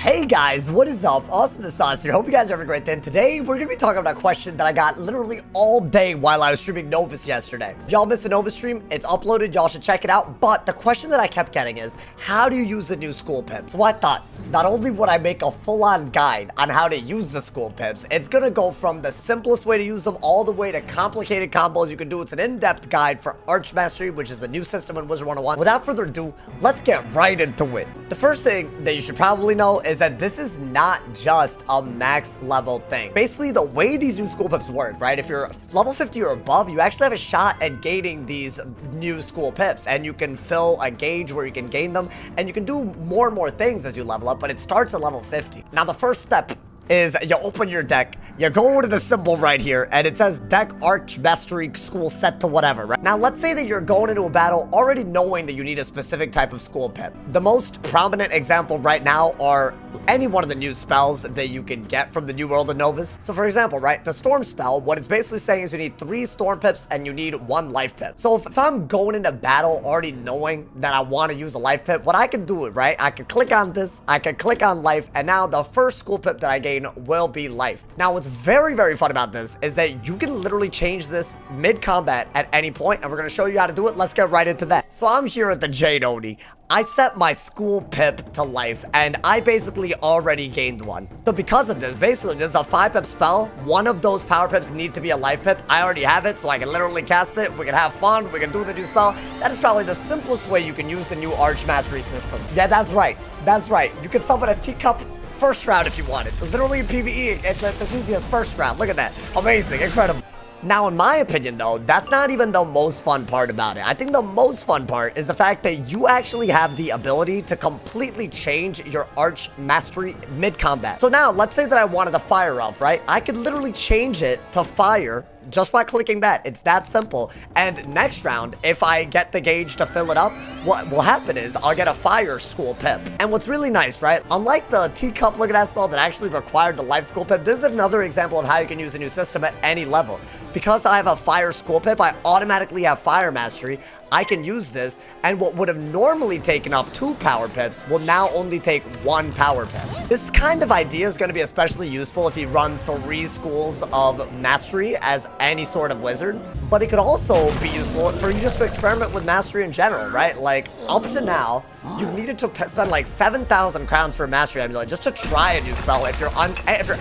Hey guys, what is up? AwesomeTheSauce here. Hope you guys are having a great day. And today we're going to be talking about a question that I got literally all day while I was streaming Novus yesterday. If y'all missed a Novus stream, it's uploaded. Y'all should check it out. But the question that I kept getting is, how do you use the new school pips? So I thought, not only would I make a full-on guide on how to use the school pips, it's going to go from the simplest way to use them all the way to complicated combos you can do. It's an in-depth guide for ARCHMASTEry, which is a new system in Wizard101. Without further ado, let's get right into it. The first thing that you should probably know is that this is not just a max level thing. Basically, the way these new school pips work, right? If you're level 50 or above, you actually have a shot at gaining these new school pips, and you can fill a gauge where you can gain them, and you can do more and more things as you level up, but it starts at level 50. Now, the first step is you open your deck, you go to the symbol right here, and it says deck ARCHMASTEry school set to whatever, right? Now, let's say that you're going into a battle already knowing that you need a specific type of school pip. The most prominent example right now are any one of the new spells that you can get from the new world of Novus. So for example, right, the storm spell, what it's basically saying is you need 3 storm pips and you need 1 life pip. So if I'm going into battle already knowing that I want to use a life pip, what I can do it, right, I can click on this, I can click on life, and now the first school pip that I gain will be life. Now, what's very, very fun about this is that you can literally change this mid-combat at any point, and we're going to show you how to do it. Let's get right into that. So I'm here at the Jade Oni. I set my school pip to life, and I basically already gained one. So because of this, basically, this is a 5 pip spell. One of those power pips need to be a life pip. I already have it, so I can literally cast it. We can have fun. We can do the new spell. That is probably the simplest way you can use the new ARCHMASTEry system. Yeah, that's right. That's right. You can summon a teacup first round if you want it. Literally in PvE, it's as easy as first round. Look at that. Amazing. Incredible. Now, in my opinion, though, that's not even the most fun part about it. I think the most fun part is the fact that you actually have the ability to completely change your ARCHMASTEry mid-combat. So now, let's say that I wanted a fire elf, right? I could literally change it to fire just by clicking that. It's that simple. And next round, if I get the gauge to fill it up, what will happen is I'll get a fire school pip. And what's really nice, right? Unlike the teacup look at that spell that actually required the life school pip, this is another example of how you can use a new system at any level. Because I have a fire school pip, I automatically have fire mastery. I can use this, and what would have normally taken up 2 power pips will now only take 1 power pip. This kind of idea is going to be especially useful if you run 3 schools of mastery as any sort of wizard, but it could also be useful for you just to experiment with mastery in general, right? Like, up to now, you've needed to spend like 7,000 crowns for a mastery amulet just to try a new spell if you're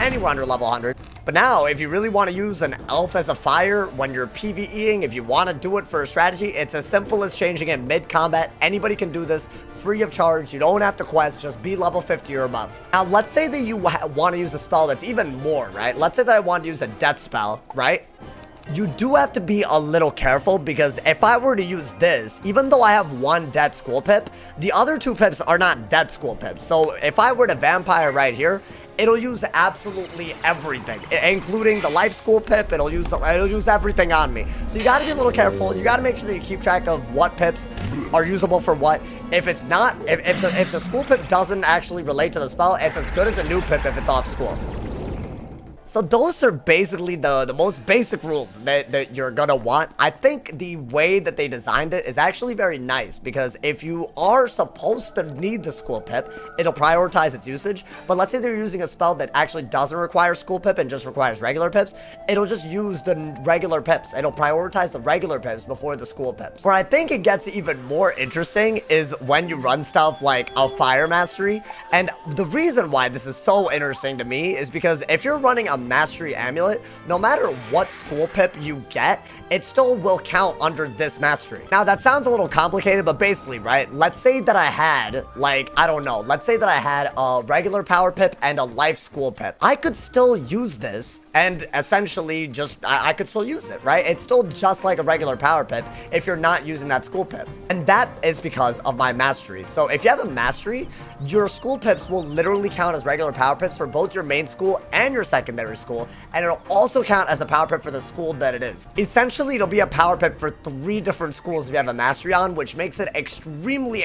anywhere under level 100. But now, if you really want to use an elf as a fire when you're PvEing, if you want to do it for a strategy, it's as simple as changing it mid-combat. Anybody can do this free of charge. You don't have to quest, just be level 50 or above. Now, let's say that you want to use a spell that's even more, right? Let's say that I want to use a death spell, right? You do have to be a little careful, because if I were to use this, even though I have 1 dead school pip, the other 2 pips are not dead school pips. So if I were to vampire right here, it'll use absolutely everything, including the life school pip. It'll use everything on me. So you got to be a little careful. You got to make sure that you keep track of what pips are usable for what. If it's not, if the school pip doesn't actually relate to the spell, it's as good as a new pip if it's off school. So those are basically the most basic rules that you're gonna want. I think the way that they designed it is actually very nice, because if you are supposed to need the school pip, it'll prioritize its usage. But let's say they're using a spell that actually doesn't require school pip and just requires regular pips, it'll just use the regular pips. It'll prioritize the regular pips before the school pips. Where I think it gets even more interesting is when you run stuff like a fire mastery. And the reason why this is so interesting to me is because if you're running a mastery amulet, no matter what school pip you get, it still will count under this mastery. Now, that sounds a little complicated, but basically, right, let's say that I had, like, I don't know, let's say that I had a regular power pip and a life school pip. I could still use this, and essentially just, I could still use it, right? It's still just like a regular power pip if you're not using that school pip. And that is because of my mastery. So if you have a mastery, your school pips will literally count as regular power pips for both your main school and your secondary school, and it'll also count as a power pip for the school that it is. Essentially, it'll be a power pip for 3 different schools if you have a mastery on, which makes it extremely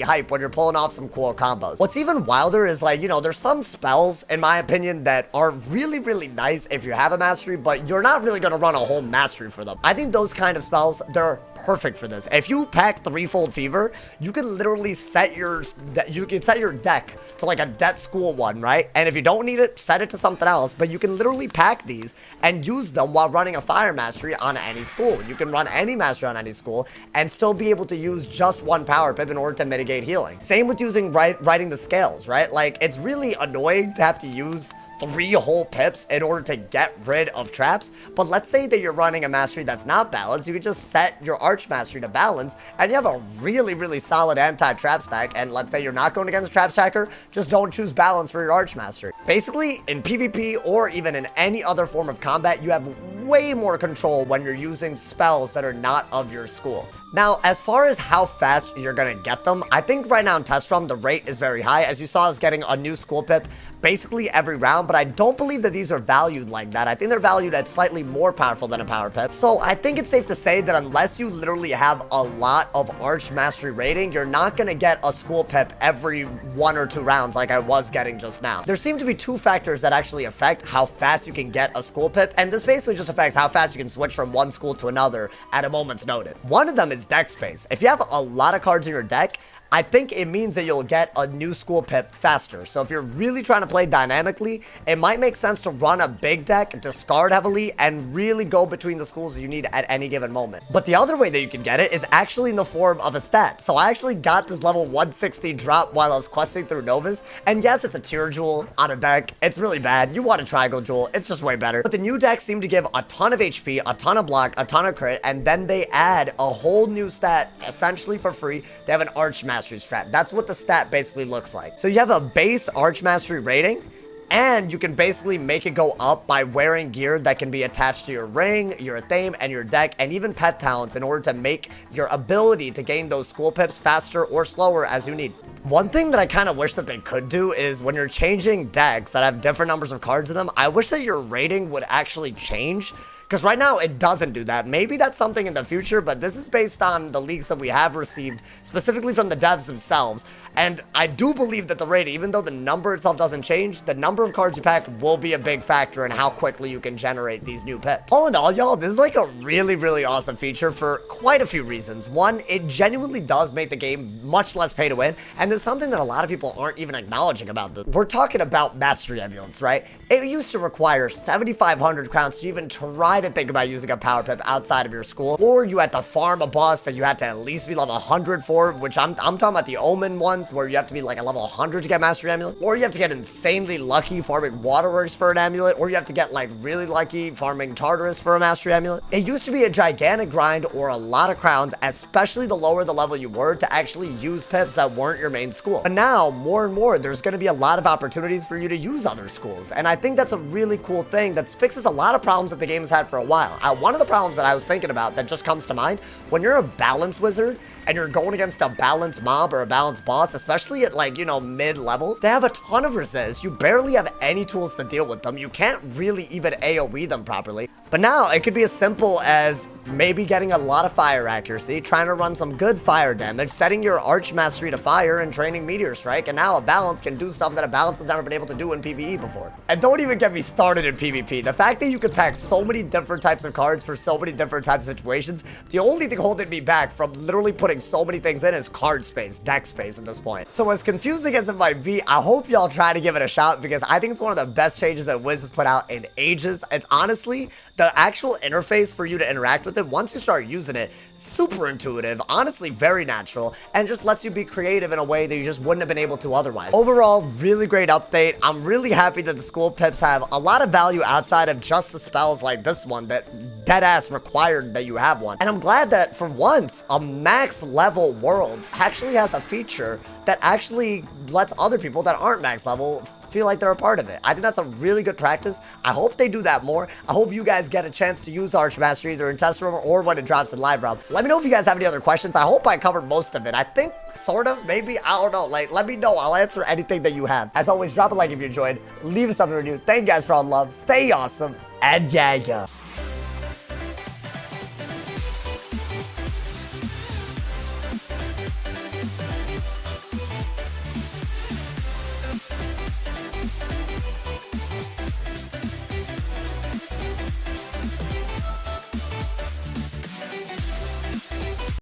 hype when you're pulling off some cool combos. What's even wilder is, like, you know, there's some spells, in my opinion, that are really nice if you have a mastery, but you're not really going to run a whole mastery for them. I think those kind of spells, they're perfect for this. If you pack Threefold Fever, you can literally set your deck to like a debt school one, right? And if you don't need it, set it to something else, but you can literally pack these and use them while running a fire mastery on any school. You can run any mastery on any school and still be able to use just one power pip in order to mitigate healing. Same with using writing the scales, right? Like, it's really annoying to have to use 3 whole pips in order to get rid of traps, but let's say that you're running a mastery that's not balanced. You can just set your arch mastery to balance and you have a really solid anti-trap stack. And let's say you're not going against a trap stacker, just don't choose balance for your arch mastery. Basically, in PvP or even in any other form of combat, you have way more control when you're using spells that are not of your school. Now, as far as how fast you're gonna get them, I think right now in Test Run, the rate is very high. As you saw, us getting a new school pip basically every round, but I don't believe that these are valued like that. I think they're valued at slightly more powerful than a power pip. So I think it's safe to say that unless you literally have a lot of Arch Mastery rating, you're not gonna get a school pip every 1 or 2 rounds like I was getting just now. There seem to be 2 factors that actually affect how fast you can get a school pip, and this basically just affects how fast you can switch from one school to another at a moment's notice. One of them is deck space. If you have a lot of cards in your deck, I think it means that you'll get a new school pip faster. So if you're really trying to play dynamically, it might make sense to run a big deck, discard heavily, and really go between the schools you need at any given moment. But the other way that you can get it is actually in the form of a stat. So I actually got this level 160 drop while I was questing through Novus. And yes, it's a tier jewel on a deck. It's really bad. You want a triangle jewel. It's just way better. But the new decks seem to give a ton of HP, a ton of block, a ton of crit, and then they add a whole new stat essentially for free. They have an Arch Mastery strat. That's what the stat basically looks like. So you have a base Arch Mastery rating, and you can basically make it go up by wearing gear that can be attached to your ring, your theme, and your deck, and even pet talents in order to make your ability to gain those school pips faster or slower as you need. One thing that I kind of wish that they could do is when you're changing decks that have different numbers of cards in them, I wish that your rating would actually change. Because right now, it doesn't do that. Maybe that's something in the future, but this is based on the leaks that we have received, specifically from the devs themselves. And I do believe that the rating, even though the number itself doesn't change, the number of cards you pack will be a big factor in how quickly you can generate these new pips. All in all, y'all, this is like a really awesome feature for quite a few reasons. One, it genuinely does make the game much less pay to win, and there's something that a lot of people aren't even acknowledging about this. We're talking about mastery amulets, right? It used to require 7,500 crowns to even try to think about using a power pip outside of your school, or you had to farm a boss that you had to at least be level 100 for, which I'm talking about the Omen ones where you have to be like a level 100 to get mastery amulet, or you have to get insanely lucky farming Waterworks for an amulet, or you have to get like really lucky farming Tartarus for a mastery amulet. It used to be a gigantic grind or a lot of crowns, especially the lower the level you were, to actually use pips that weren't your main school. But now, more and more, there's going to be a lot of opportunities for you to use other schools, and I think that's a really cool thing that fixes a lot of problems that the game has had for a while. One of the problems that I was thinking about that just comes to mind, when you're a balance wizard and you're going against a balanced mob or a balanced boss, especially at like, you know, mid levels, they have a ton of resist. You barely have any tools to deal with them. You can't really even AoE them properly. But now it could be as simple as maybe getting a lot of fire accuracy, trying to run some good fire damage, setting your Arch Mastery to fire, and training Meteor Strike, and now a balance can do stuff that a balance has never been able to do in PvE before. And don't even get me started in PvP. The fact that you could pack so many different types of cards for so many different types of situations, the only thing holding me back from literally putting so many things in is card space, deck space at this point. So as confusing as it might be, I hope y'all try to give it a shot, because I think it's one of the best changes that Wiz has put out in ages. It's honestly the actual interface for you to interact with it. Once you start using it, super intuitive, honestly very natural, and just lets you be creative in a way that you just wouldn't have been able to otherwise. Overall, really great update. I'm really happy that the school pips have a lot of value outside of just the spells like this one that deadass required that you have one. And I'm glad that for once, a max level world actually has a feature that actually lets other people that aren't max level feel like they're a part of it. I think that's a really good practice. I hope they do that more. I hope you guys get a chance to use Arch Mastery either in test room or when it drops in live realm. Let me know if you guys have any other questions. I hope I covered most of it. I think sort of, maybe, I don't know. Like, let me know. I'll answer anything that you have. As always, drop a like if you enjoyed. Leave us something to review. Thank you guys for all the love. Stay awesome. And yeah.